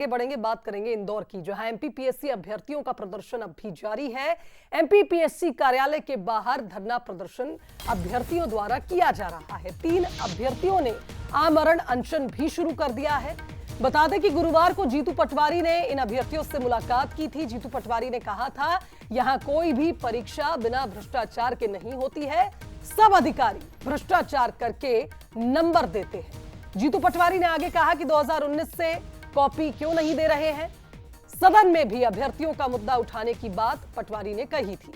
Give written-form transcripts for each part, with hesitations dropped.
आगे बढ़ेंगे, बात करेंगे इंदौर की, जहां एमपीपीएससी अभ्यर्थियों का प्रदर्शन अब भी जारी है। एमपीपीएससी कार्यालय के बाहर धरना प्रदर्शन अभ्यर्थियों द्वारा किया जा रहा है। 3 अभ्यर्थियों ने आमरण अनशन भी शुरू कर दिया है। बता दें कि गुरुवार को जीतू पटवारी ने इन अभ्यर्थियों से मुलाकात की थी। जीतू पटवारी ने कहा था, यहां कोई भी परीक्षा बिना भ्रष्टाचार के नहीं होती है, सब अधिकारी भ्रष्टाचार करके नंबर देते हैं। जीतू पटवारी ने आगे कहा कि 2019 से कॉपी क्यों नहीं दे रहे हैं। सदन में भी अभ्यर्थियों का मुद्दा उठाने की बात पटवारी ने कही थी।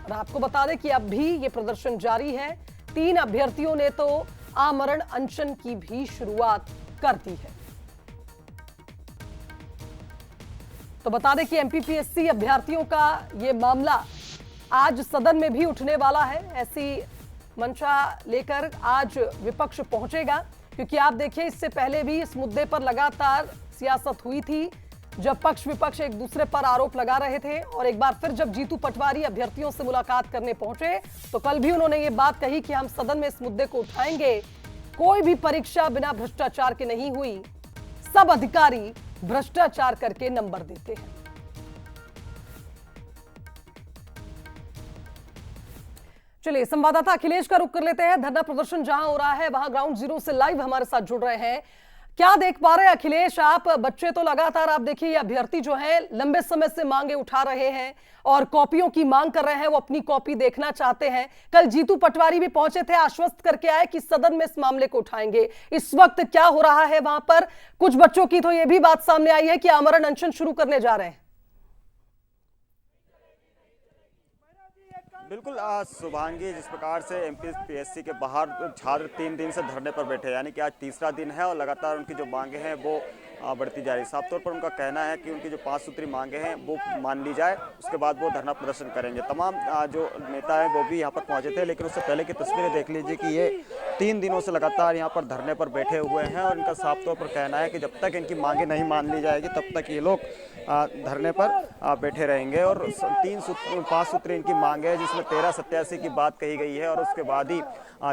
और आपको बता दें कि अब भी ये प्रदर्शन जारी है। 3 अभ्यर्थियों ने तो आमरण अनशन की भी शुरुआत कर दी है। तो बता दें कि एमपीपीएससी अभ्यर्थियों का ये मामला आज सदन में भी उठने वाला है। ऐसी मंशा लेकर आज विपक्ष पहुंचेगा, क्योंकि आप देखिए इससे पहले भी इस मुद्दे पर लगातार सियासत हुई थी, जब पक्ष विपक्ष एक दूसरे पर आरोप लगा रहे थे। और एक बार फिर जब जीतू पटवारी अभ्यर्थियों से मुलाकात करने पहुंचे तो कल भी उन्होंने ये बात कही कि हम सदन में इस मुद्दे को उठाएंगे। कोई भी परीक्षा बिना भ्रष्टाचार के नहीं हुई, सब अधिकारी भ्रष्टाचार करके नंबर देते हैं। चलिए संवाददाता अखिलेश का रुख कर लेते हैं। धरना प्रदर्शन जहां हो रहा है वहां ग्राउंड जीरो से लाइव हमारे साथ जुड़ रहे हैं। क्या देख पा रहे हैं अखिलेश आप? बच्चे तो लगातार आप देखिए ये अभ्यर्थी जो है लंबे समय से मांगे उठा रहे हैं और कॉपियों की मांग कर रहे हैं, वो अपनी कॉपी देखना चाहते हैं। कल जीतू पटवारी भी पहुंचे थे, आश्वस्त करके आए कि सदन में इस मामले को उठाएंगे। इस वक्त क्या हो रहा है वहां पर? कुछ बच्चों की तो यह भी बात सामने आई है कि आमरण अनशन शुरू करने जा रहे हैं। बिल्कुल शुभांगी, जिस प्रकार से एमपीपीएससी के बाहर छात्र 3 दिन से धरने पर बैठे, यानी कि आज तीसरा दिन है और लगातार उनकी जो मांगे हैं वो बढ़ती जा रही है। साफ तौर पर उनका कहना है कि उनकी जो 5 सूत्री मांगे हैं वो मान ली जाए, उसके बाद वो धरना प्रदर्शन करेंगे। तमाम जो नेता हैं वो भी यहाँ पर पहुंचे थे, लेकिन उससे पहले की तस्वीरें देख लीजिए कि ये 3 दिनों से लगातार यहाँ पर धरने पर बैठे हुए हैं और इनका साफ तौर पर कहना है कि जब तक इनकी मांगे नहीं मान ली जाएगी तब तक ये लोग धरने पर बैठे रहेंगे। और 5 सूत्री इनकी मांग है, जिसमें 1387 की बात कही गई है और उसके बाद ही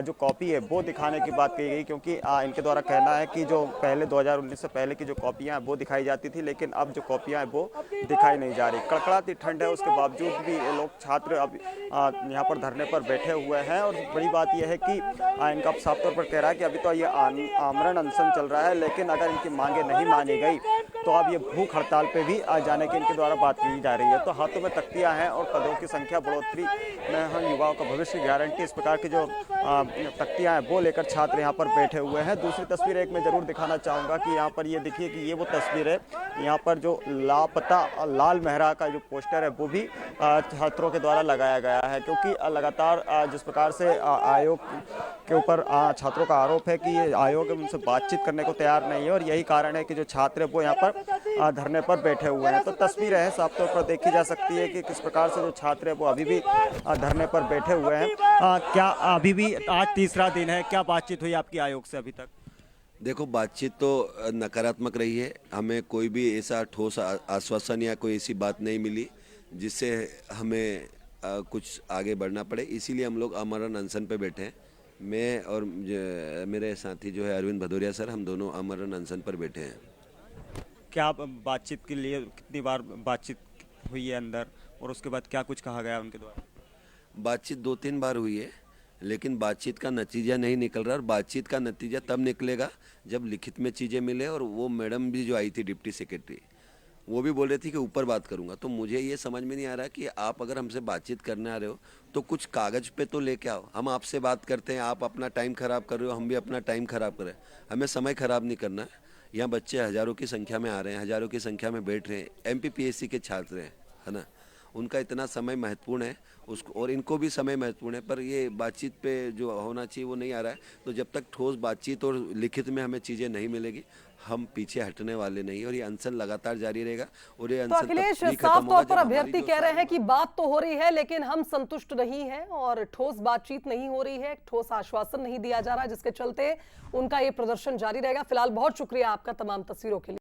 जो कॉपी है वो दिखाने की बात कही गई, क्योंकि इनके द्वारा कहना है कि जो पहले 2019 से पहले की जो कॉपियां हैं वो दिखाई जाती थी, लेकिन अब जो कॉपियां हैं वो दिखाई नहीं जा रही। कड़कड़ाती ठंड है, उसके बावजूद भी ये लोग छात्र अब यहाँ पर धरने पर बैठे हुए हैं। और बड़ी बात यह है कि इनका साफ तौर पर कह रहा है कि अभी तो ये आमरण अनशन चल रहा है, लेकिन अगर इनकी मांगे नहीं मानी गई तो अब ये भूख हड़ताल पे भी आ जाने की इनके द्वारा बात की जा रही है। तो हाथों में तख्तियां हैं और पदों की संख्या बढ़ोतरी में हम युवाओं का भविष्य की गारंटी, इस प्रकार की जो तख्तियां हैं वो लेकर छात्र यहाँ पर बैठे हुए हैं। दूसरी तस्वीर एक मैं जरूर दिखाना चाहूँगा कि यहाँ पर ये देखिए कि ये वो तस्वीर है, यहाँ पर जो लापता लाल मेहरा का जो पोस्टर है वो भी छात्रों के द्वारा लगाया गया है, क्योंकि लगातार जिस प्रकार से आयोग के ऊपर छात्रों का आरोप है कि ये आयोग उनसे बातचीत करने को तैयार नहीं है और यही कारण है कि जो छात्र है वो यहाँ पर धरने पर बैठे हुए हैं। तो तस्वीरें हैं साफ तौर पर देखी जा सकती है कि किस प्रकार से जो छात्र है वो अभी भी धरने पर बैठे हुए हैं। क्या अभी भी आज तीसरा दिन है, क्या बातचीत हुई आपकी आयोग से अभी तक? देखो, बातचीत तो नकारात्मक रही है। हमें कोई भी ऐसा ठोस आश्वासन या कोई ऐसी बात नहीं मिली जिससे हमें कुछ आगे बढ़ना पड़े, इसीलिए हम लोग आमरण अनशन पे बैठे हैं। मैं और मेरे साथी जो है अरविंद भदौरिया सर, हम दोनों आमरण अनशन पर बैठे हैं। क्या बातचीत के लिए कितनी बार बातचीत हुई है अंदर, और उसके बाद क्या कुछ कहा गया उनके द्वारा? बातचीत 2-3 बार हुई है, लेकिन बातचीत का नतीजा नहीं निकल रहा। और बातचीत का नतीजा तब निकलेगा जब लिखित में चीज़ें मिले। और वो मैडम भी जो आई थी डिप्टी सेक्रेटरी, वो भी बोल रही थी कि ऊपर बात करूंगा। तो मुझे ये समझ में नहीं आ रहा कि आप अगर हमसे बातचीत करने आ रहे हो तो कुछ कागज पे तो लेके आओ। हम आपसे बात करते हैं, आप अपना टाइम खराब कर रहे हो, हम भी अपना टाइम खराब कर रहे हैं। हमें समय खराब नहीं करना है। यहाँ बच्चे हज़ारों की संख्या में आ रहे हैं, हज़ारों की संख्या में बैठ रहे हैं, एमपीपीएससी के छात्र हैं, है ना। उनका इतना समय महत्वपूर्ण है उसको, और इनको भी समय महत्वपूर्ण है, पर ये बातचीत पे जो होना चाहिए वो नहीं आ रहा है। तो जब तक ठोस बातचीत और लिखित में हमें चीज़ें नहीं मिलेगी, हम पीछे हटने वाले नहीं, और ये अनशन लगातार जारी रहेगा। और ये तो अखिलेश, साफ तौर पर अभ्यर्थी कह रहे हैं कि बात तो हो रही है लेकिन हम संतुष्ट नहीं हैं और ठोस बातचीत नहीं हो रही है, ठोस आश्वासन नहीं दिया जा रहा, जिसके चलते उनका ये प्रदर्शन जारी रहेगा। फिलहाल बहुत शुक्रिया आपका तमाम तस्वीरों के लिए।